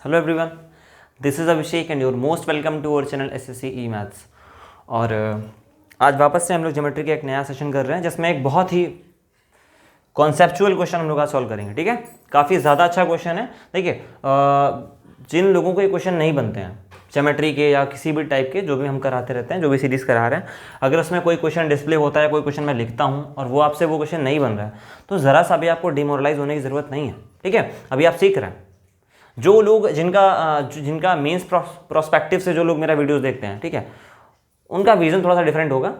Hello everyone, this is Abhishek and your most welcome to our channel SSC E maths. और आज वापस से हम लोग ज्योमेट्री का एक नया सेशन कर रहे हैं जिसमें एक बहुत ही कॉन्सेप्चुअल क्वेश्चन हम लोग आज सॉल्व करेंगे। ठीक है, काफ़ी ज़्यादा अच्छा क्वेश्चन है। देखिए, जिन लोगों को ये क्वेश्चन नहीं बनते हैं ज्योमेट्री के या किसी भी टाइप के, जो भी हम कराते रहते हैं, जो भी सीरीज़ करा रहे हैं, अगर उसमें कोई क्वेश्चन डिस्प्ले होता है, कोई क्वेश्चन मैं लिखता हूँ और वो आपसे वो क्वेश्चन नहीं बन रहा है, तो ज़रा सा भी आपको डिमोरलाइज होने की ज़रूरत नहीं है। ठीक है, अभी आप सीख रहे हैं। जो लोग जिनका मेंस प्रोस्पेक्टिव से जो लोग मेरा वीडियोस देखते हैं, ठीक है, उनका विजन थोड़ा सा डिफरेंट होगा,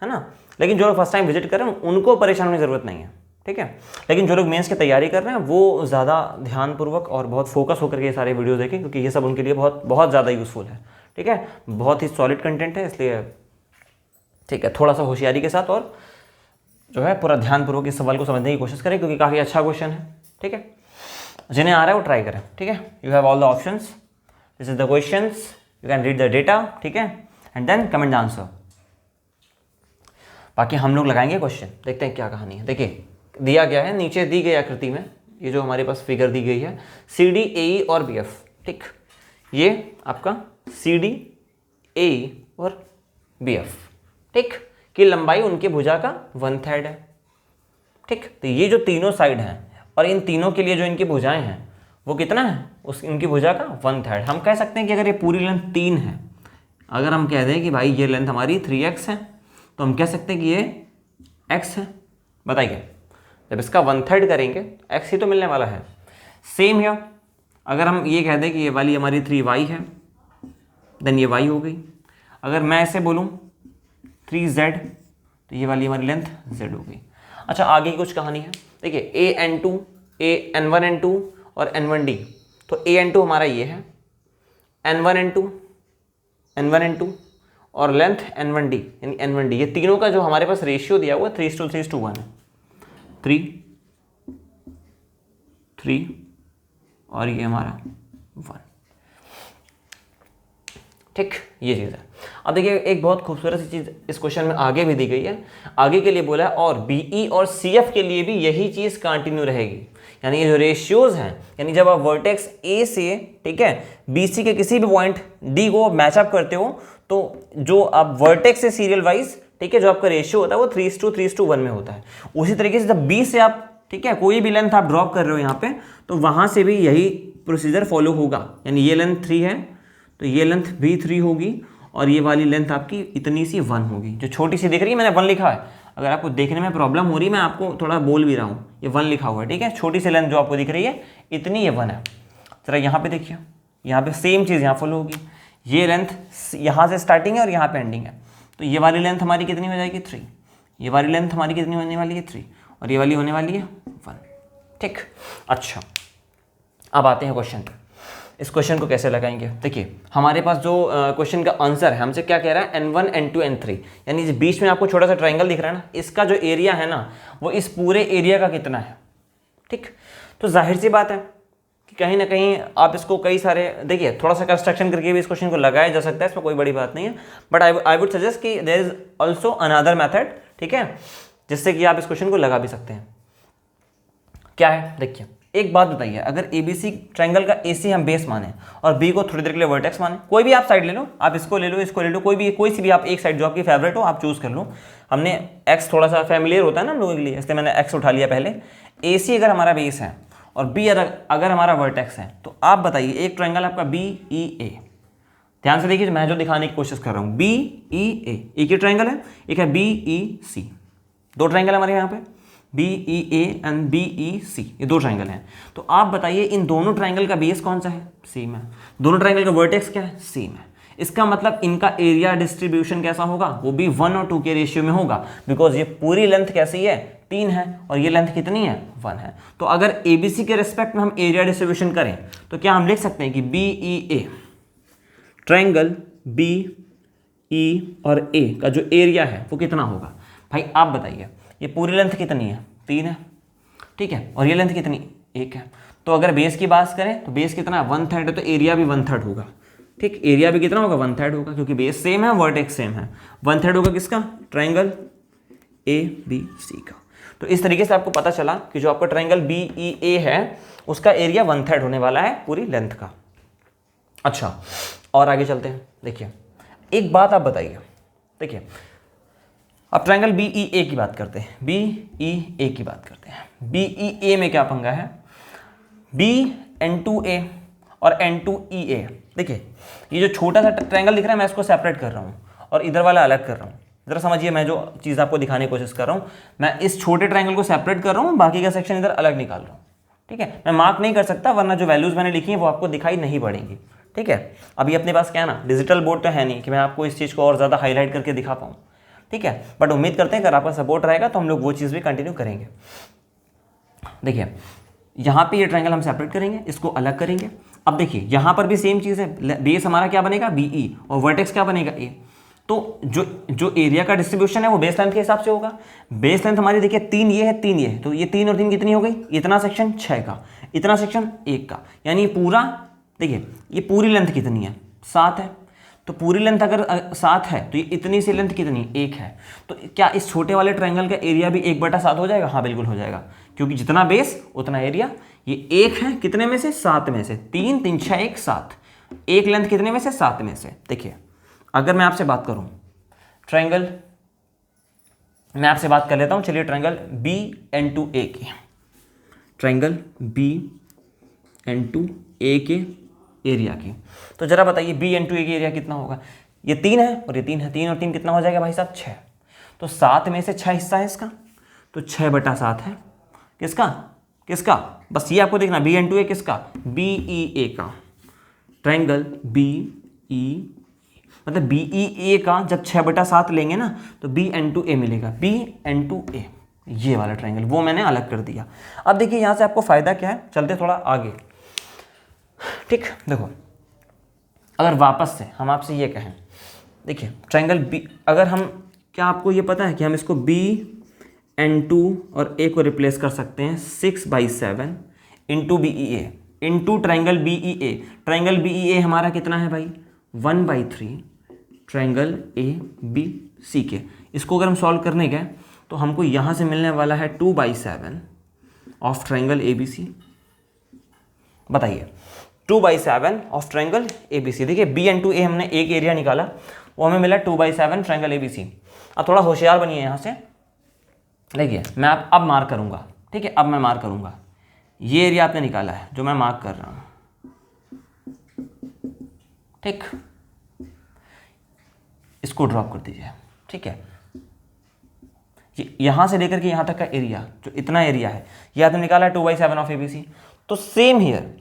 है ना। लेकिन जो लोग फर्स्ट टाइम विजिट कर रहे हैं उनको परेशान होने की ज़रूरत नहीं है। ठीक है, लेकिन जो लोग मेंस की तैयारी कर रहे हैं वो ज़्यादा ध्यानपूर्वक और बहुत फोकस होकर के ये सारे वीडियो देखें, क्योंकि ये सब उनके लिए बहुत बहुत ज़्यादा यूज़फुल है। ठीक है, बहुत ही सॉलिड कंटेंट है, इसलिए ठीक है, थोड़ा सा होशियारी के साथ और जो है पूरा ध्यानपूर्वक इस सवाल को समझने की कोशिश करें, क्योंकि काफ़ी अच्छा क्वेश्चन है। ठीक है, जिन्हें आ रहा है वो ट्राई करें। ठीक है, you have all the options, this is the questions, you can read the data. ठीक है, and then comment the answer. बाकी हम लोग लगाएंगे क्वेश्चन, देखते हैं क्या कहानी है। देखिए, दिया गया है नीचे दी गई आकृति में, ये जो हमारे पास फिगर दी गई है, सी डी ए ई और बी एफ। ठीक, ये आपका सी डी ए ई और बी एफ, ठीक, की लंबाई उनके भुजा का 1/3 है। ठीक, तो ये जो तीनों साइड हैं और इन तीनों के लिए जो इनकी भुजाएं हैं वो कितना है, उस इनकी भुजा का 1/3। हम कह सकते हैं कि अगर ये पूरी लेंथ 3 है, अगर हम कह दें कि भाई ये लेंथ हमारी 3x है, तो हम कह सकते हैं कि ये x है। बताइए, जब इसका 1/3 करेंगे x ही तो मिलने वाला है। सेम है, अगर हम ये कह दें कि ये वाली हमारी 3y है, देन ये y हो गई। अगर मैं ऐसे बोलूँ 3z, तो ये वाली हमारी लेंथ z हो गई। अच्छा, आगे की कुछ कहानी है। देखिए, an2, n1n2 और n1d, तो an2 हमारा ये है, n1n2 और लेंथ n1d यानी n1d, ये तीनों का जो हमारे पास रेशियो दिया हुआ है 3:3:1 है। 3 और ये हमारा 1। ठीक, ये चीज़ है। अब देखिए, एक बहुत खूबसूरत सी चीज़ इस क्वेश्चन में आगे भी दी गई है। आगे के लिए बोला है और बीई और सीएफ के लिए भी यही चीज़ कंटिन्यू रहेगी। यानी ये जो रेशियोज हैं, यानी जब आप वर्टेक्स ए से, ठीक है, बीसी के किसी भी पॉइंट डी को मैचअप करते हो, तो जो आप वर्टेक्स से सीरियल वाइज, ठीक है, जो आपका रेशियो होता है वो 3:3:1 में होता है। उसी तरीके से जब बी से आप, ठीक है, कोई भी लेंथ आप ड्रॉप कर रहे हो यहाँ पे, तो वहाँ से भी यही प्रोसीजर फॉलो होगा। यानी ये लेंथ 3 है, तो ये लेंथ भी 3 होगी और ये वाली लेंथ आपकी इतनी सी 1 होगी। जो छोटी सी दिख रही है, मैंने 1 लिखा है, अगर आपको देखने में प्रॉब्लम हो रही है, मैं आपको थोड़ा बोल भी रहा हूँ, ये 1 लिखा हुआ है। ठीक है, छोटी सी लेंथ जो आपको दिख रही है इतनी, ये 1 है। जरा यहाँ पे देखिए, यहाँ पे सेम चीज़ यहाँ फॉलो होगी। ये लेंथ यहाँ से स्टार्टिंग है और यहाँ पे एंडिंग है, तो ये वाली लेंथ हमारी कितनी हो जाएगी 3, ये वाली लेंथ हमारी कितनी होने वाली है 3, और ये वाली होने वाली है 1। ठीक, अच्छा, अब आते हैं क्वेश्चन पे। इस क्वेश्चन को कैसे लगाएंगे? देखिए, हमारे पास जो क्वेश्चन का आंसर है, हमसे क्या कह रहा है, n1 n2 n3, यानी जो बीच में आपको छोटा सा ट्रायंगल दिख रहा है ना, इसका जो एरिया है ना, वो इस पूरे एरिया का कितना है। ठीक, तो जाहिर सी बात है कि कहीं ना कहीं आप इसको कई सारे, देखिए, थोड़ा सा कंस्ट्रक्शन करके भी इस क्वेश्चन को लगाया जा सकता है, इसमें कोई बड़ी बात नहीं है, बट आई वुड सजेस्ट कि there is also another method, ठीक है, जिससे कि आप इस क्वेश्चन को लगा भी सकते हैं। क्या है, देखिए, एक बात बताइए, अगर एबीसी ट्रायंगल का एसी हम बेस माने और बी को थोड़ी देर के लिए वर्टेक्स माने, कोई भी आप साइड ले लो, आप इसको ले लो, इसको ले लो, कोई सी भी आप एक साइड जो आपकी फेवरेट हो आप चूज कर लो। हमने एक्स थोड़ा सा फैमिलियर होता है ना हम लोगों के लिए, इसलिए मैंने एक्स उठा लिया पहले। एसी अगर हमारा बेस है और बी अगर हमारा वर्टेक्स है, तो आप बताइए, एक ट्रायंगल आपका बी ई ए, ध्यान से देखिए, मैं जो दिखाने की कोशिश कर रहा हूँ, बी ई ए एक ही ट्रायंगल है, एक है बी ई सी, 2 ट्रायंगल हमारे यहाँ पे, B E A and B E C, ये 2 ट्रायंगल हैं। तो आप बताइए, इन दोनों ट्रायंगल का बेस कौन सा है, सेम है। दोनों ट्रायंगल का वर्टेक्स क्या है, सेम है। इसका मतलब इनका एरिया डिस्ट्रीब्यूशन कैसा होगा, वो भी 1 और 2 के रेशियो में होगा, बिकॉज ये पूरी लेंथ कैसी है, 3 है, और ये लेंथ कितनी है, 1 है। तो अगर एबीसी के रिस्पेक्ट में हम एरिया डिस्ट्रीब्यूशन करें, तो क्या हम लिख सकते हैं कि B E A triangle B E और ए का जो एरिया है वो कितना होगा। भाई आप बताइए, ये पूरी लेंथ कितनी है, 3 है, ठीक है, और ये लेंथ कितनी, 1 है। तो अगर बेस की बात करें तो बेस कितना, 1/3 है, तो एरिया भी 1/3 होगा। ठीक, एरिया भी कितना होगा, 1/3 होगा, क्योंकि बेस सेम है, वर्टेक्स सेम है। 1/3 होगा किसका, ट्रायंगल ए बी सी का। तो इस तरीके से आपको पता चला कि जो आपका ट्रायंगल बी ई ए है उसका एरिया 1/3 होने वाला है पूरी लेंथ का। अच्छा, और आगे चलते हैं। देखिए एक बात आप बताइए, देखिए अब ट्रायंगल बी ई ए की बात करते हैं, बी ई ए की बात करते हैं। बी ई ए में क्या पंगा है, बी एन टू ए और एन टू ई ए। देखिए ये जो छोटा सा ट्रायंगल दिख रहा है मैं इसको सेपरेट कर रहा हूँ और इधर वाला अलग कर रहा हूँ। जरा समझिए, मैं जो चीज़ आपको दिखाने की कोशिश कर रहा हूँ, मैं इस छोटे ट्रायंगल को सेपरेट कर रहा हूँ, बाकी का सेक्शन इधर अलग निकाल रहा हूँ। ठीक है, मैं मार्क नहीं कर सकता वरना जो वैल्यूज़ मैंने लिखी हैं वो आपको दिखाई नहीं पड़ेंगी। ठीक है, अभी अपने पास क्या है ना, डिजिटल बोर्ड तो है नहीं कि मैं आपको इस चीज़ को और ज़्यादा हाईलाइट करके दिखा पाऊँ। ठीक है, बट उम्मीद करते हैं अगर आपका सपोर्ट रहेगा तो हम लोग वो चीज़ भी कंटिन्यू करेंगे। देखिए यहाँ पे ये ट्रायंगल हम सेपरेट करेंगे, इसको अलग करेंगे। अब देखिए यहाँ पर भी सेम चीज़ है, बेस हमारा क्या बनेगा बी ई और वर्टेक्स क्या बनेगा ए। तो जो एरिया का डिस्ट्रीब्यूशन है वो बेस लेंथ के हिसाब से होगा। बेस लेंथ हमारी देखिए 3 ये है, 3 ये है, तो ये 3 और 3 कितनी हो गई, इतना सेक्शन 6 का, इतना सेक्शन 1 का, यानी पूरा देखिए ये पूरी लेंथ कितनी है 7 है। तो पूरी लेंथ अगर 7 है तो ये इतनी सी लेंथ कितनी 1 है। तो क्या इस छोटे वाले ट्रायंगल का एरिया भी 1/7 हो जाएगा? हाँ बिल्कुल हो जाएगा, क्योंकि जितना बेस उतना एरिया। ये 1 है कितने में से, 7 में से, 3 3 6 1 7, एक लेंथ कितने में से, 7 में से। देखिए अगर मैं आपसे बात करूं ट्रायंगल, मैं आपसे बात कर लेता हूं, चलिए ट्रायंगल बी एन टू ए की, ट्रायंगल बी एन टू ए के एरिया की। तो जरा बताइए बी एन टू ए की एरिया कितना होगा। ये 3 है और ये 3 है, 3 और 3 कितना हो जाएगा भाई साहब 6। तो 7 में से 6 हिस्सा है इसका, तो 6/7 है किसका, किसका, बस ये आपको देखना, बी एन टू ए किसका, बी ई ए का। ट्रायंगल बी ई मतलब बी ई ए का जब 6/7 लेंगे ना तो बी एन टू ए मिलेगा, बी एन टू ए, ये वाला ट्रायंगल वो मैंने अलग कर दिया। अब देखिए यहाँ से आपको फायदा क्या है, चलते थोड़ा आगे। ठीक, देखो अगर वापस से हम आपसे ये कहें, देखिए ट्रायंगल बी, अगर हम, क्या आपको ये पता है कि हम इसको बी एन टू और ए को रिप्लेस कर सकते हैं 6/7 into B E A into triangle B E A. Triangle B E ए हमारा कितना है भाई 1/3 ट्रायंगल ए बी सी के। इसको अगर हम सॉल्व करने गए तो हमको यहाँ से मिलने वाला है 2/7 of triangle A B C. बताइए 2/7 of triangle A B C. देखिए बी एन टू ए हमने एक एरिया निकाला, वो हमें मिला 2/7 ट्रायंगल ए बी सी। अब थोड़ा होशियार बनिए यहाँ से, देखिए मैं अब मार्क करूँगा। ठीक है, अब मैं मार्क करूँगा, ये एरिया आपने निकाला है जो मैं मार्क कर रहा हूँ। ठीक, इसको ड्रॉप कर दीजिए। ठीक है, यहाँ से लेकर के यहाँ तक का एरिया, जो इतना एरिया है ये आपने निकाला है 2/7 ऑफ ए बी सी। तो सेम हियर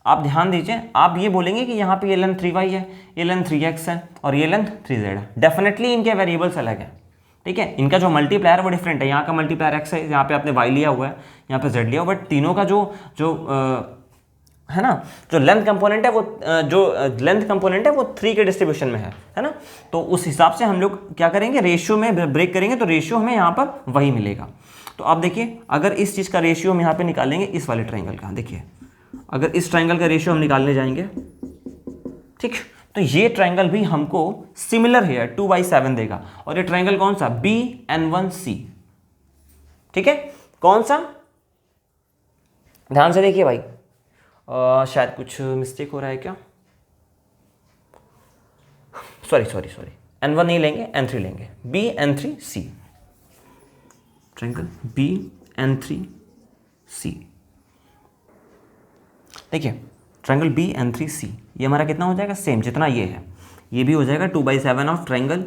आप ध्यान दीजिए, आप ये बोलेंगे कि यहाँ पे ये लेंथ 3y है, ये लेंथ 3x है और ये लेंथ 3z है। डेफिनेटली इनके वेरिएबल्स अलग हैं। ठीक है, इनका जो मल्टीप्लायर वो डिफरेंट है, यहाँ का मल्टीप्लायर x है, यहाँ पे आपने y लिया हुआ है, यहाँ पे z लिया हुआ, बट तीनों का जो है ना, जो लेंथ कंपोनेंट है वो लेंथ कंपोनेंट है वो 3 के डिस्ट्रीब्यूशन में है ना। तो उस हिसाब से हम लोग क्या करेंगे, रेशियो में ब्रेक करेंगे तो रेशियो हमें यहाँ पर वही मिलेगा। तो आप देखिए अगर इस चीज़ का रेशियो हम यहाँ पे निकालेंगे, इस वाले ट्रायंगल का, देखिए अगर इस ट्रायंगल का रेशियो हम निकालने जाएंगे, ठीक, तो ये ट्रायंगल भी हमको सिमिलर है 2/7 देगा। और ये ट्रायंगल कौन सा, BN1C। ठीक है, कौन सा, ध्यान से देखिए भाई, शायद कुछ मिस्टेक हो रहा है क्या, सॉरी N1 नहीं लेंगे, N3 लेंगे, BN3C, ट्रायंगल BN3C। देखिए ट्रायंगल BN3C ये हमारा कितना हो जाएगा, सेम जितना ये है, ये भी हो जाएगा 2/7 ऑफ ट्रायंगल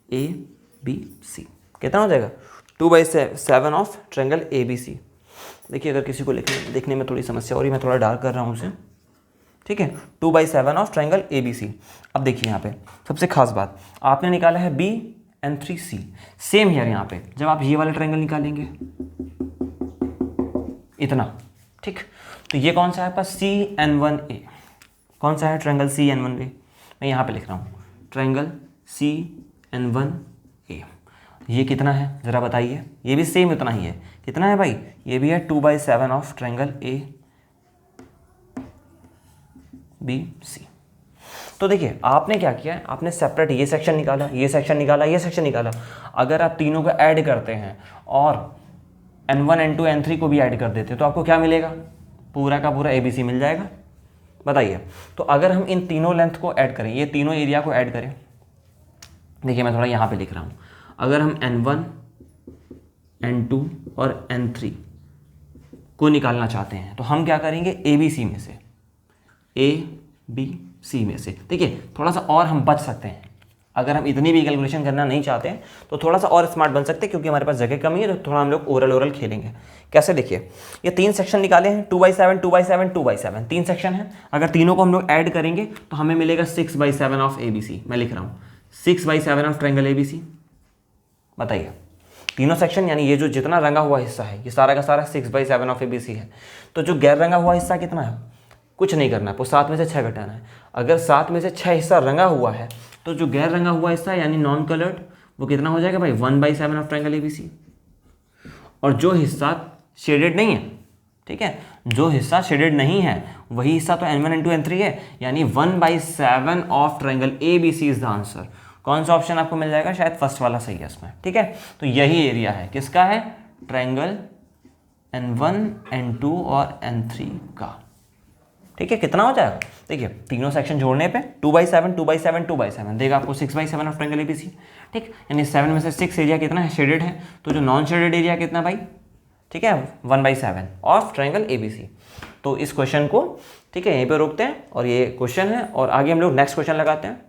ABC। कितना हो जाएगा, 2/7 ऑफ ट्रायंगल ABC। देखिए अगर किसी को देखने में थोड़ी समस्या हो रही है, मैं थोड़ा डार्क कर रहा हूँ उसे। ठीक है, 2/7 ऑफ ट्रायंगल ABC। अब देखिए यहाँ पे सबसे खास बात, आपने निकाला है BN3C, सेम हियर यहाँ पे जब आप ये वाला ट्रायंगल निकालेंगे इतना, ठीक, तो ये कौन सा है आपका CN1A, कौन सा है ट्रायंगल CN1A, मैं यहाँ पे लिख रहा हूँ ट्रायंगल CN1A। ये कितना है ज़रा बताइए, ये भी सेम उतना ही है, कितना है भाई, ये भी है 2/7 ऑफ ट्रायंगल ABC। तो देखिए आपने क्या किया है, आपने सेपरेट ये सेक्शन निकाला, ये सेक्शन निकाला, ये सेक्शन निकाला। अगर आप तीनों को ऐड करते हैं और N1 N2 N3 को भी ऐड कर देते हैं तो आपको क्या मिलेगा, पूरा का पूरा ABC मिल जाएगा। बताइए। तो अगर हम इन तीनों लेंथ को ऐड करें, ये तीनों एरिया को ऐड करें, देखिए मैं थोड़ा यहाँ पे लिख रहा हूँ, अगर हम n1 n2 और n3 को निकालना चाहते हैं तो हम क्या करेंगे, ए बी सी में से, ए बी सी में से। देखिए थोड़ा सा और हम बच सकते हैं, अगर हम इतनी भी कैलकुलेशन करना नहीं चाहते हैं तो थोड़ा सा और स्मार्ट बन सकते हैं, क्योंकि हमारे पास जगह कमी है, तो थोड़ा हम लोग ओरल खेलेंगे। कैसे, देखिए ये 3 सेक्शन निकाले हैं, 2/7 2/7 2/7, 3 सेक्शन है। अगर तीनों को हम लोग ऐड करेंगे तो हमें मिलेगा 6/7 ऑफ ए बी सी। मैं लिख रहा हूँ 6/7 of triangle A B C. बताइए, तीनों सेक्शन यानी ये जो जितना रंगा हुआ हिस्सा है ये सारा का सारा 6/7 ऑफ ए बी सी है। तो जो गैर रंगा हुआ हिस्सा कितना है, कुछ नहीं करना है, आपको 7 में से 6 घटाना है। अगर 7 में से 6 हिस्सा रंगा हुआ है तो जो गैर रंगा हुआ हिस्सा यानी नॉन कलर्ड वो कितना हो जाएगा भाई, 1/7 of triangle A B C. और जो हिस्सा शेडेड नहीं है, ठीक है, जो हिस्सा शेडेड नहीं है वही हिस्सा तो n1 n2 n3 है, यानी 1/7 of triangle A B C is the answer. कौन सा ऑप्शन आपको मिल जाएगा, शायद फर्स्ट वाला सही है इसमें, ठीक है। तो यही एरिया है किसका है, ट्रायंगल n1 n2 और n3 का, ठीक है। कितना हो जाएगा, देखिए तीनों सेक्शन जोड़ने पे 2/7 2/7 2/7 देगा आपको 6/7 ऑफ ट्रायंगल एबीसी, ठीक। यानी 7 में से 6 एरिया कितना है, शेडेड है, तो जो नॉन शेडेड एरिया कितना भाई, ठीक है, 1/7 ऑफ ट्रायंगल एबीसी। तो इस क्वेश्चन को, ठीक है, यहीं पे रोकते हैं और ये क्वेश्चन है, और आगे हम लोग नेक्स्ट क्वेश्चन लगाते हैं।